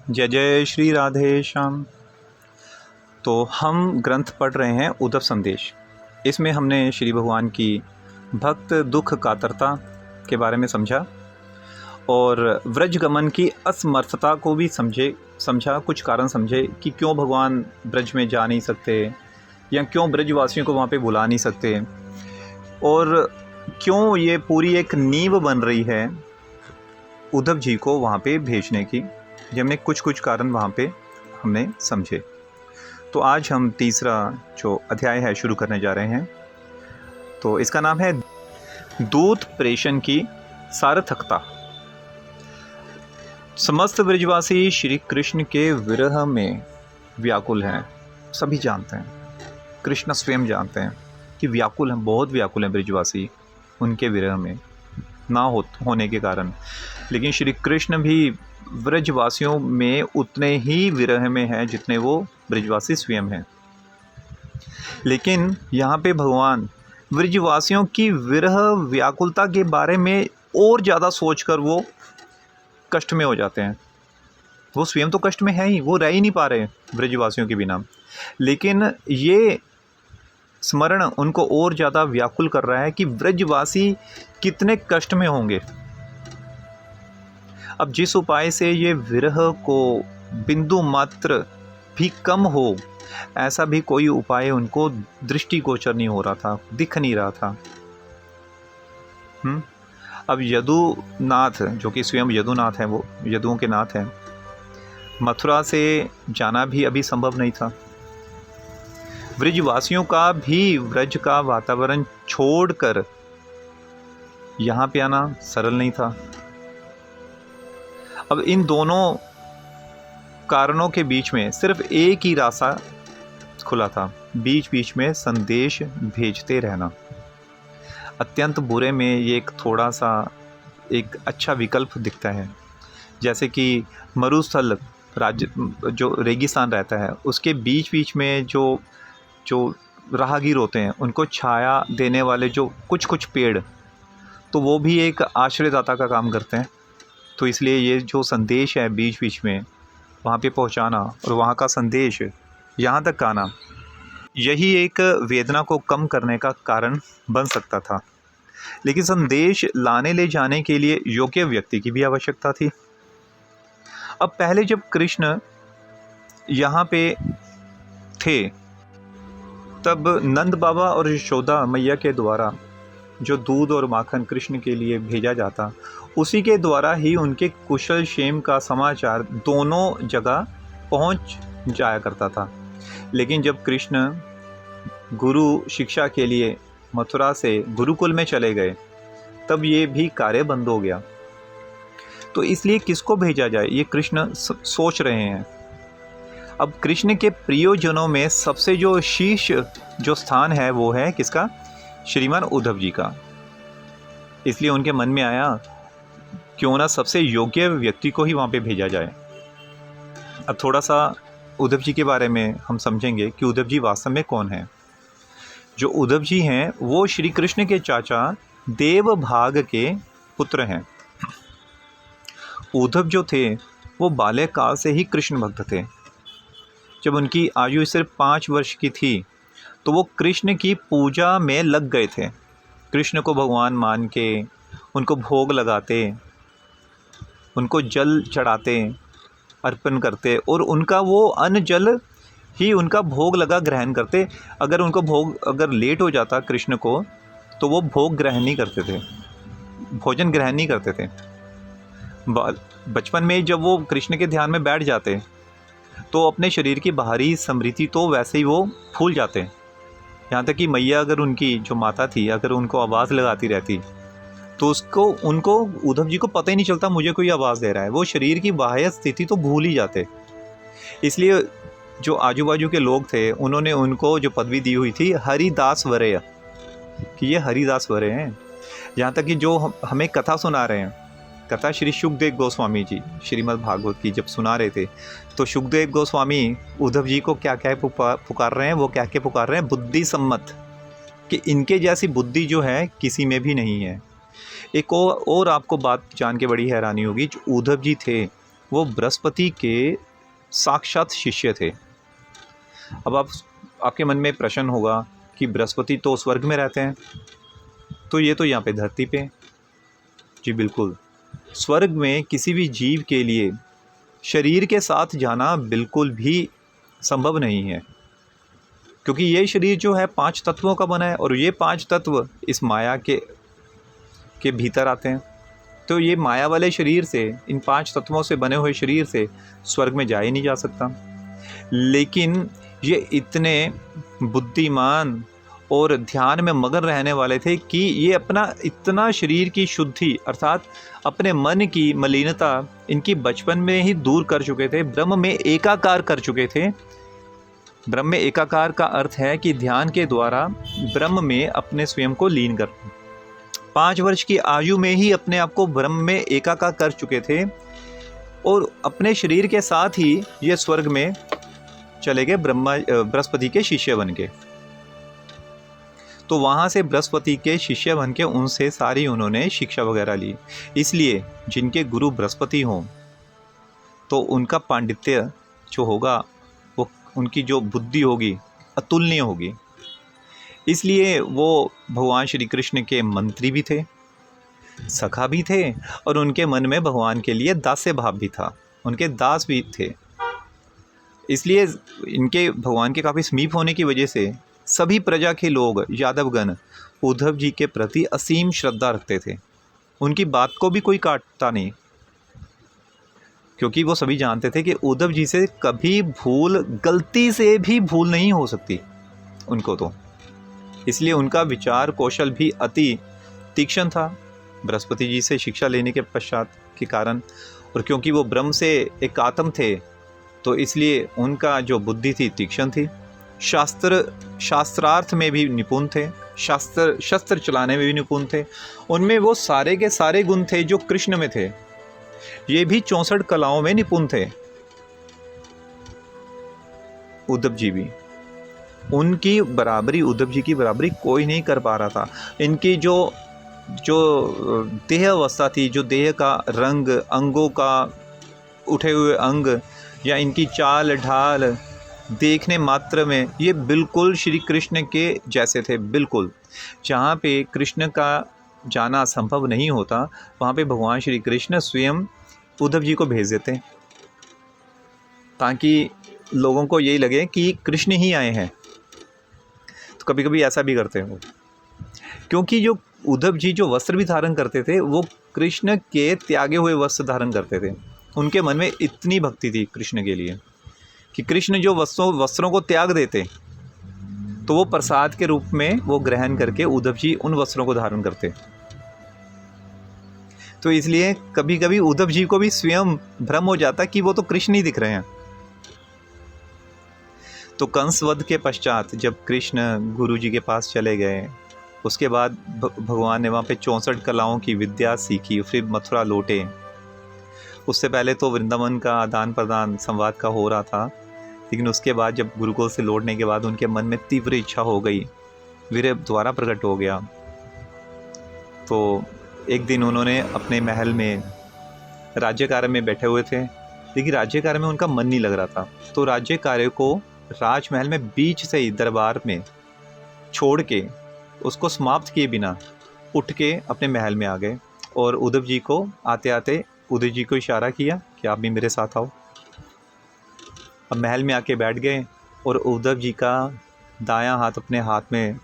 जय जय श्री राधे श्याम। तो हम ग्रंथ पढ़ रहे हैं उद्धव संदेश। इसमें हमने श्री भगवान की भक्त दुख कातरता के बारे में समझा और व्रज गमन की असमर्थता को भी समझा कुछ कारण समझे कि क्यों भगवान ब्रज में जा नहीं सकते या क्यों ब्रजवासियों को वहाँ पे बुला नहीं सकते और क्यों ये पूरी एक नींव बन रही है उद्धव जी को वहाँ पे भेजने की। ये हमने कुछ कारण वहाँ पे हमने समझे। तो आज हम तीसरा जो अध्याय है शुरू करने जा रहे हैं। तो इसका नाम है दूत प्रेषण की सार्थकता। समस्त ब्रजवासी श्री कृष्ण के विरह में व्याकुल हैं। सभी जानते हैं, कृष्ण स्वयं जानते हैं कि व्याकुल हैं, बहुत व्याकुल हैं ब्रजवासी उनके विरह में ना होने के कारण। लेकिन श्री कृष्ण भी ब्रजवासियों में उतने ही विरह में हैं जितने वो ब्रजवासी स्वयं हैं। लेकिन यहाँ पे भगवान ब्रजवासियों की विरह व्याकुलता के बारे में और ज़्यादा सोचकर वो कष्ट में हो जाते हैं। वो स्वयं तो कष्ट में है ही, वो रह ही नहीं पा रहे ब्रजवासियों के बिना, लेकिन ये स्मरण उनको और ज़्यादा व्याकुल कर रहा है कि ब्रजवासी कितने कष्ट में होंगे। अब जिस उपाय से ये विरह को बिंदु मात्र भी कम हो, ऐसा भी कोई उपाय उनको दृष्टिगोचर नहीं हो रहा था, दिख नहीं रहा था। अब यदुनाथ, जो कि स्वयं यदुनाथ हैं, वो यदुओं के नाथ हैं, मथुरा से जाना भी अभी संभव नहीं था। ब्रजवासियों का भी ब्रज का वातावरण छोड़कर यहाँ पे आना सरल नहीं था। अब इन दोनों कारणों के बीच में सिर्फ एक ही रास्ता खुला था, बीच बीच में संदेश भेजते रहना। अत्यंत बुरे में ये एक थोड़ा सा एक अच्छा विकल्प दिखता है। जैसे कि मरुस्थल राज्य, जो रेगिस्तान रहता है, उसके बीच बीच में जो राहगीर होते हैं उनको छाया देने वाले जो कुछ पेड़, तो वो भी एक आश्रयदाता का काम करते हैं। तो इसलिए ये जो संदेश है बीच बीच में वहाँ पे पहुँचाना और वहाँ का संदेश यहाँ तक आना, यही एक वेदना को कम करने का कारण बन सकता था। लेकिन संदेश लाने ले जाने के लिए योग्य व्यक्ति की भी आवश्यकता थी। अब पहले जब कृष्ण यहाँ पे थे तब नंद बाबा और यशोदा मैया के द्वारा जो दूध और माखन कृष्ण के लिए भेजा जाता, उसी के द्वारा ही उनके कुशल क्षेम का समाचार दोनों जगह पहुंच जाया करता था। लेकिन जब कृष्ण गुरु शिक्षा के लिए मथुरा से गुरुकुल में चले गए, तब ये भी कार्य बंद हो गया। तो इसलिए किसको भेजा जाए, ये कृष्ण सोच रहे हैं। अब कृष्ण के प्रियोजनों में सबसे जो शीर्ष जो स्थान है वो है किसका? श्रीमान उद्धव जी का। इसलिए उनके मन में आया क्यों ना सबसे योग्य व्यक्ति को ही वहाँ पे भेजा जाए। अब थोड़ा सा उद्धव जी के बारे में हम समझेंगे कि उद्धव जी वास्तव में कौन है। जो उद्धव जी हैं वो श्री कृष्ण के चाचा देवभाग के पुत्र हैं। उद्धव जो थे वो बाल्यकाल से ही कृष्ण भक्त थे। जब उनकी आयु सिर्फ 5 वर्ष की थी तो वो कृष्ण की पूजा में लग गए थे। कृष्ण को भगवान मान के उनको भोग लगाते, उनको जल चढ़ाते, अर्पण करते और उनका वो अन्न जल ही उनका भोग लगा ग्रहण करते। अगर उनको भोग अगर लेट हो जाता कृष्ण को तो वो भोग ग्रहण नहीं करते थे, भोजन ग्रहण नहीं करते थे। बचपन में जब वो कृष्ण के ध्यान में बैठ जाते तो अपने शरीर की बाहरी समृद्धि तो वैसे ही वो फूल जाते। यहाँ तक कि मैया अगर उनकी जो माता थी अगर उनको आवाज़ लगाती रहती तो उनको उद्धव जी को पता ही नहीं चलता मुझे कोई आवाज़ दे रहा है। वो शरीर की बाह्य स्थिति तो भूल ही जाते। इसलिए जो आजू बाजू के लोग थे उन्होंने उनको जो पदवी दी हुई थी हरिदास वरेय, कि ये हरिदास वरेय हैं। यहाँ तक कि जो हमें कथा सुना रहे हैं, कथा श्री सुखदेव गोस्वामी जी श्रीमद् भागवत की जब सुना रहे थे तो सुखदेव गोस्वामी उद्धव जी को क्या क्या पुकार रहे हैं, वो क्या क्या पुकार रहे हैं? बुद्धि सम्मत, कि इनके जैसी बुद्धि जो है किसी में भी नहीं है। एक और आपको बात जान के बड़ी हैरानी होगी, जो उद्धव जी थे वो बृहस्पति के साक्षात शिष्य थे। अब आपके मन में प्रश्न होगा कि बृहस्पति तो स्वर्ग में रहते हैं, तो ये तो यहाँ पे धरती पे। जी बिल्कुल, स्वर्ग में किसी भी जीव के लिए शरीर के साथ जाना बिल्कुल भी संभव नहीं है, क्योंकि ये शरीर जो है 5 तत्वों का बना है और ये 5 तत्व इस माया के भीतर आते हैं। तो ये माया वाले शरीर से, इन 5 तत्वों से बने हुए शरीर से स्वर्ग में जा ही नहीं जा सकता। लेकिन ये इतने बुद्धिमान और ध्यान में मगन रहने वाले थे कि ये अपना इतना शरीर की शुद्धि अर्थात अपने मन की मलिनता इनकी बचपन में ही दूर कर चुके थे, ब्रह्म में एकाकार कर चुके थे। ब्रह्म में एकाकार का अर्थ है कि ध्यान के द्वारा ब्रह्म में अपने स्वयं को लीन कर 5 वर्ष की आयु में ही अपने आप को ब्रह्म में एकाकार कर चुके थे और अपने शरीर के साथ ही ये स्वर्ग में चले गए, बृहस्पति के शिष्य बन के। तो वहाँ से बृहस्पति के शिष्य बन के उनसे सारी उन्होंने शिक्षा वगैरह ली। इसलिए जिनके गुरु बृहस्पति हों तो उनका पांडित्य जो होगा, वो उनकी जो बुद्धि होगी अतुलनीय होगी। इसलिए वो भगवान श्री कृष्ण के मंत्री भी थे, सखा भी थे और उनके मन में भगवान के लिए दास्य भाव भी था, उनके दास भी थे। इसलिए इनके भगवान के काफ़ी समीप होने की वजह से सभी प्रजा के लोग, यादवगण, उद्धव जी के प्रति असीम श्रद्धा रखते थे। उनकी बात को भी कोई काटता नहीं, क्योंकि वो सभी जानते थे कि उद्धव जी से कभी भूल, गलती से भी भूल नहीं हो सकती उनको तो। इसलिए उनका विचार कौशल भी अति तीक्ष्ण था बृहस्पति जी से शिक्षा लेने के पश्चात के कारण। और क्योंकि वो ब्रह्म से एकात्म थे तो इसलिए उनका जो बुद्धि थी तीक्ष्ण थी। शास्त्रार्थ में भी निपुण थे, शस्त्र चलाने में भी निपुण थे। उनमें वो सारे के सारे गुण थे जो कृष्ण में थे। ये भी 64 कलाओं में निपुण थे, उद्धव जी भी। उनकी बराबरी, उद्धव जी की बराबरी कोई नहीं कर पा रहा था। इनकी जो देह अवस्था थी, जो देह का रंग, अंगों का उठे हुए अंग या इनकी चाल ढाल देखने मात्र में ये बिल्कुल श्री कृष्ण के जैसे थे। बिल्कुल, जहाँ पे कृष्ण का जाना संभव नहीं होता वहाँ पे भगवान श्री कृष्ण स्वयं उद्धव जी को भेज देते ताकि लोगों को यही लगे कि कृष्ण ही आए हैं। तो कभी कभी ऐसा भी करते हैं वो, क्योंकि जो उद्धव जी जो वस्त्र भी धारण करते थे वो कृष्ण के त्यागे हुए वस्त्र धारण करते थे। उनके मन में इतनी भक्ति थी कृष्ण के लिए कि कृष्ण जो वस्त्रों को त्याग देते तो वो प्रसाद के रूप में वो ग्रहण करके उद्धव जी उन वस्त्रों को धारण करते। तो इसलिए कभी कभी उद्धव जी को भी स्वयं भ्रम हो जाता कि वो तो कृष्ण ही दिख रहे हैं। तो कंस वध के पश्चात जब कृष्ण गुरु जी के पास चले गए, उसके बाद भगवान ने वहाँ पे 64 कलाओं की विद्या सीखी, फिर मथुरा लौटे। उससे पहले तो वृंदावन का आदान प्रदान संवाद का हो रहा था, लेकिन उसके बाद जब गुरुकुल से लौटने के बाद उनके मन में तीव्र इच्छा हो गई, वीर्य द्वारा प्रकट हो गया। तो एक दिन उन्होंने अपने महल में राज्य कार्य में बैठे हुए थे, लेकिन राज्य कार्य में उनका मन नहीं लग रहा था। तो राज्य कार्य को राजमहल में बीच से ही दरबार में छोड़ के, उसको समाप्त किए बिना उठ के अपने महल में आ गए और उद्धव जी को आते आते उद्धव जी को इशारा किया कि आप भी मेरे साथ आओ। अब महल में आके बैठ गए और उद्धव जी का दायां हाथ अपने हाथ में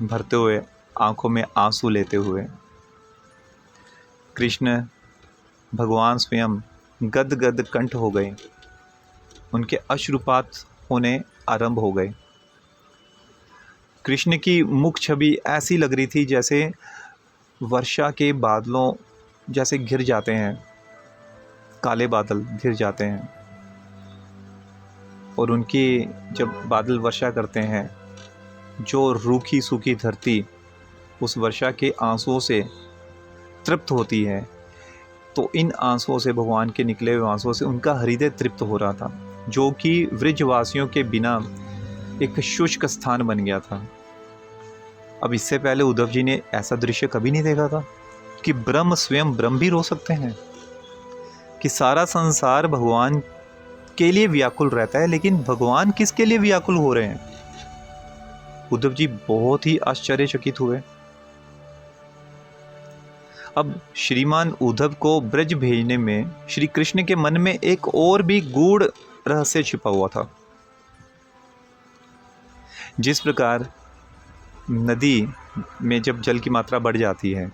भरते हुए, आंखों में आंसू लेते हुए कृष्ण भगवान स्वयं गदगद कंठ हो गए। उनके अश्रुपात होने आरंभ हो गए। कृष्ण की मुख छवि ऐसी लग रही थी जैसे वर्षा के बादलों जैसे घिर जाते हैं, काले बादल घिर जाते हैं। और उनकी जब बादल वर्षा करते हैं, जो रूखी सूखी धरती उस वर्षा के आंसुओं से तृप्त होती है, तो इन आंसुओं से, भगवान के निकले हुए आंसुओं से उनका हृदय तृप्त हो रहा था, जो कि वृजवासियों के बिना एक शुष्क स्थान बन गया था। अब इससे पहले उद्धव जी ने ऐसा दृश्य कभी नहीं देखा था कि ब्रह्म स्वयं ब्रह्म भी रो सकते हैं। कि सारा संसार भगवान के लिए व्याकुल रहता है, लेकिन भगवान किसके लिए व्याकुल हो रहे हैं? उद्धव जी बहुत ही आश्चर्यचकित हुए। अब श्रीमान उद्धव को ब्रज भेजने में श्री कृष्ण के मन में एक और भी गूढ़ रहस्य छिपा हुआ था। जिस प्रकार नदी में जब जल की मात्रा बढ़ जाती है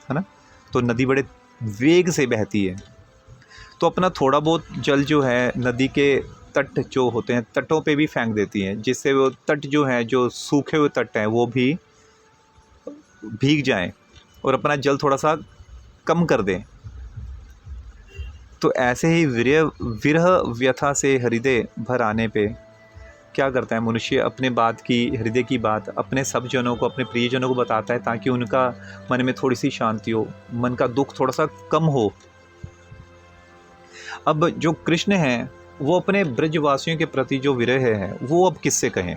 ना, तो नदी बड़े वेग से बहती है, तो अपना थोड़ा बहुत जल जो है नदी के तट जो होते हैं तटों पे भी फेंक देती हैं, जिससे वो तट जो है, जो सूखे हुए तट हैं, वो भी भीग जाएं और अपना जल थोड़ा सा कम कर दें। तो ऐसे ही विरह व्यथा से हृदय भर आने पे क्या करता है मनुष्य? अपने बात की, हृदय की बात अपने सब जनों को, अपने प्रियजनों को बताता है, ताकि उनका मन में थोड़ी सी शांति हो, मन का दुख थोड़ा सा कम हो। अब जो कृष्ण हैं वो अपने ब्रजवासियों के प्रति जो विरह है वो अब किससे कहें?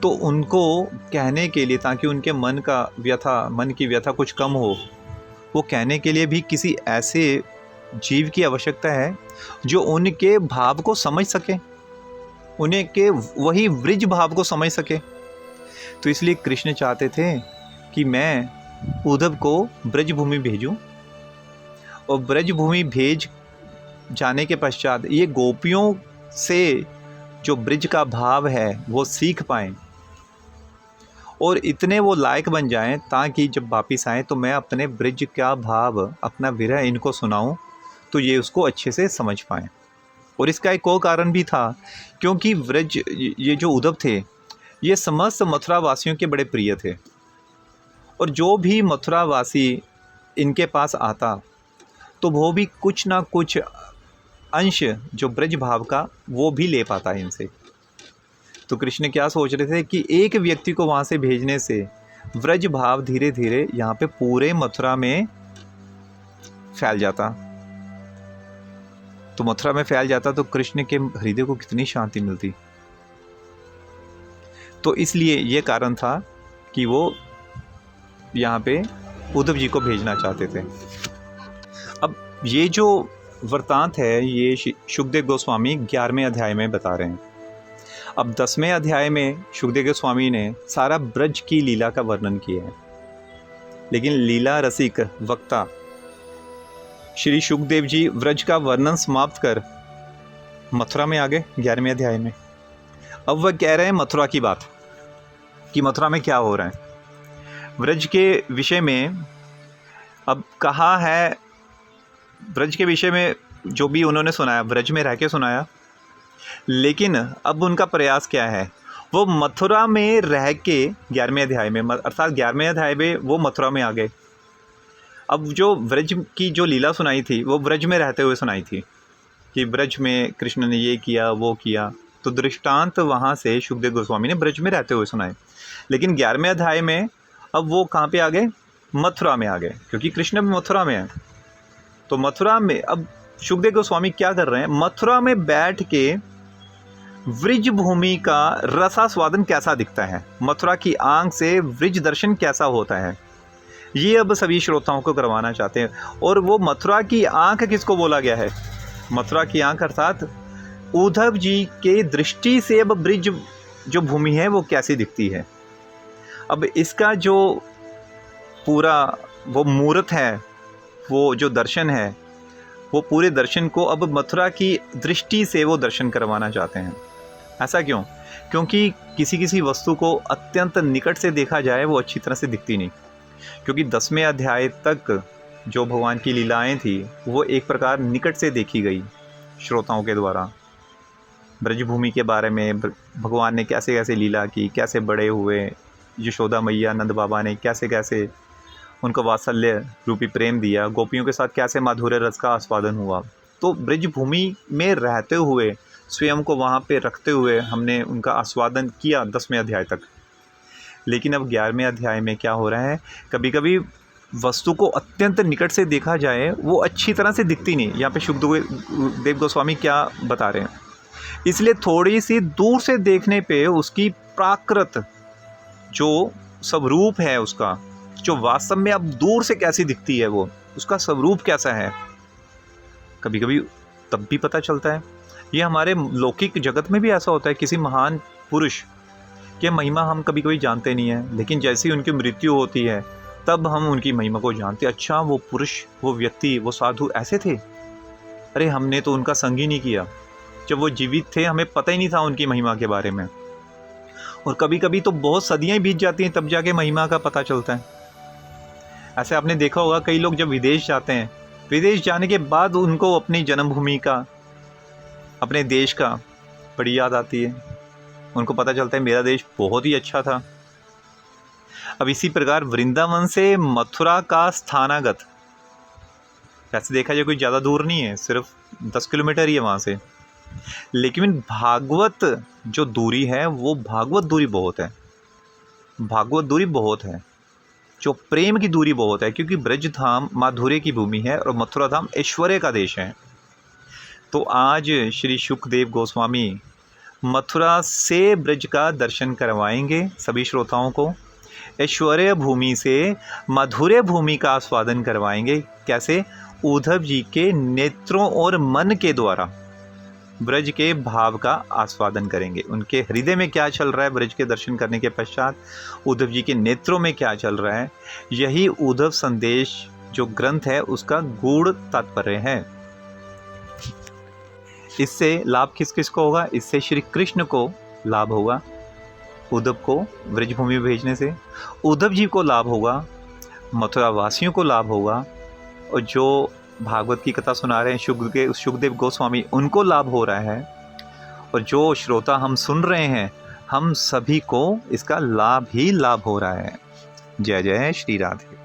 तो उनको कहने के लिए, ताकि उनके मन की व्यथा कुछ कम हो, वो कहने के लिए भी किसी ऐसे जीव की आवश्यकता है जो उनके भाव को समझ सके, उन्हें के वही ब्रिज भाव को समझ सके। तो इसलिए कृष्ण चाहते थे कि मैं उद्धव को ब्रजभूमि भेजूं, और ब्रजभूमि भेज जाने के पश्चात ये गोपियों से जो ब्रिज का भाव है वो सीख पाएं, और इतने वो लायक बन जाएं ताकि जब वापिस आएँ तो मैं अपने ब्रिज का भाव, अपना विरह इनको सुनाऊं, तो ये उसको अच्छे से समझ पाएं। और इसका एक और कारण भी था, क्योंकि ब्रज, ये जो उद्धव थे, ये समस्त मथुरा वासियों के बड़े प्रिय थे, और जो भी मथुरा वासी इनके पास आता तो वो भी कुछ ना कुछ अंश जो ब्रज भाव का वो भी ले पाता है इनसे। तो कृष्ण क्या सोच रहे थे कि एक व्यक्ति को वहाँ से भेजने से ब्रज भाव धीरे धीरे यहाँ पे पूरे मथुरा में फैल जाता। तो मथुरा में फैल जाता तो कृष्ण के हृदय को कितनी शांति मिलती। तो इसलिए ये कारण था कि वो यहाँ पे उद्धव जी को भेजना चाहते थे। अब ये जो वृत्तांत है ये शुकदेव गोस्वामी 11वें अध्याय में बता रहे हैं। अब 10वें अध्याय में शुकदेव गोस्वामी ने सारा ब्रज की लीला का वर्णन किया है, लेकिन लीला रसिक वक्ता श्री शुकदेव जी ब्रज का वर्णन समाप्त कर मथुरा में आ गए 11वें अध्याय में। अब वह कह रहे हैं मथुरा की बात, कि मथुरा में क्या हो रहा है ब्रज के विषय में। अब कहा है ब्रज के विषय में जो भी उन्होंने सुनाया, ब्रज में रह के सुनाया, लेकिन अब उनका प्रयास क्या है? वो मथुरा में रह के 11वें अध्याय में, अर्थात 11वें अध्याय में वो मथुरा में आ गए। अब जो ब्रज की जो लीला सुनाई थी वो ब्रज में रहते हुए सुनाई थी, कि ब्रज में कृष्ण ने ये किया वो किया। तो दृष्टांत वहाँ से शुकदेव गोस्वामी ने ब्रज में रहते हुए सुनाए। लेकिन 11वें अध्याय में अब वो कहाँ पे आ गए? मथुरा में आ गए, क्योंकि कृष्ण भी मथुरा में है। तो मथुरा में अब शुकदेव गोस्वामी क्या कर रहे हैं? मथुरा में बैठ के वृज भूमि का रसास्वादन कैसा दिखता है, मथुरा की आंख से वृज दर्शन कैसा होता है, ये अब सभी श्रोताओं को करवाना चाहते हैं। और वो मथुरा की आंख किसको बोला गया है? मथुरा की आंख अर्थात उद्धव जी के दृष्टि से अब ब्रिज जो भूमि है वो कैसी दिखती है। अब इसका जो पूरा वो मूर्त है, वो जो दर्शन है, वो पूरे दर्शन को अब मथुरा की दृष्टि से वो दर्शन करवाना चाहते हैं। ऐसा क्यों? क्योंकि किसी किसी वस्तु को अत्यंत निकट से देखा जाए वो अच्छी तरह से दिखती नहीं। क्योंकि 10वें अध्याय तक जो भगवान की लीलाएं थी वो एक प्रकार निकट से देखी गई श्रोताओं के द्वारा। ब्रजभूमि के बारे में भगवान ने कैसे कैसे लीला की, कैसे बड़े हुए, यशोदा मैया नंद बाबा ने कैसे कैसे उनको वात्सल्य रूपी प्रेम दिया, गोपियों के साथ कैसे माधुर्य रस का आस्वादन हुआ। तो ब्रजभूमि में रहते हुए, स्वयं को वहाँ पे रखते हुए हमने उनका आस्वादन किया 10वें अध्याय तक। लेकिन अब 11वें अध्याय में क्या हो रहा है? कभी कभी वस्तु को अत्यंत निकट से देखा जाए वो अच्छी तरह से दिखती नहीं। यहाँ पे शुकदेव गोस्वामी क्या बता रहे हैं? इसलिए थोड़ी सी दूर से देखने पे उसकी प्राकृत जो स्वरूप है, उसका जो वास्तव में अब दूर से कैसी दिखती है, वो उसका स्वरूप कैसा है, कभी कभी तब भी पता चलता है। ये हमारे लौकिक जगत में भी ऐसा होता है, किसी महान पुरुष की महिमा हम कभी कभी जानते नहीं हैं, लेकिन जैसे ही उनकी मृत्यु होती है तब हम उनकी महिमा को जानते हैं। अच्छा, वो पुरुष, वो व्यक्ति, वो साधु ऐसे थे, अरे हमने तो उनका संग ही नहीं किया, जब वो जीवित थे हमें पता ही नहीं था उनकी महिमा के बारे में। और कभी कभी तो बहुत सदियाँ बीत जाती हैं तब जाके महिमा का पता चलता है। ऐसे आपने देखा होगा, कई लोग जब विदेश जाते हैं, विदेश जाने के बाद उनको अपनी जन्मभूमि का, अपने देश का बड़ी याद आती है। उनको पता चलता है मेरा देश बहुत ही अच्छा था। अब इसी प्रकार वृंदावन से मथुरा का स्थानागत, वैसे देखा जाए कोई ज़्यादा दूर नहीं है, सिर्फ 10 किलोमीटर ही है वहाँ से, लेकिन भागवत जो दूरी है वो भागवत दूरी बहुत है, भागवत दूरी बहुत है, जो प्रेम की दूरी बहुत है, क्योंकि ब्रज धाम माधुर्य की भूमि है और मथुरा धाम ऐश्वर्य का देश है। तो आज श्री शुकदेव गोस्वामी मथुरा से ब्रज का दर्शन करवाएंगे सभी श्रोताओं को, ऐश्वर्य भूमि से माधुर्य भूमि का आस्वादन करवाएंगे। कैसे? उद्धव जी के नेत्रों और मन के द्वारा ब्रज के भाव का आस्वादन करेंगे। उनके हृदय में क्या चल रहा है ब्रज के दर्शन करने के पश्चात, उद्धव जी के नेत्रों में क्या चल रहा है, यही उद्धव संदेश जो ग्रंथ है उसका गूढ़ तात्पर्य है। इससे लाभ किस किस को होगा? इससे श्री कृष्ण को लाभ होगा, उद्धव को ब्रजभूमि भेजने से, उद्धव जी को लाभ होगा, मथुरा वासियों को लाभ होगा, और जो भागवत की कथा सुना रहे हैं शुकदेव गोस्वामी, उनको लाभ हो रहा है, और जो श्रोता हम सुन रहे हैं हम सभी को इसका लाभ ही लाभ हो रहा है। जय जय श्री राधे।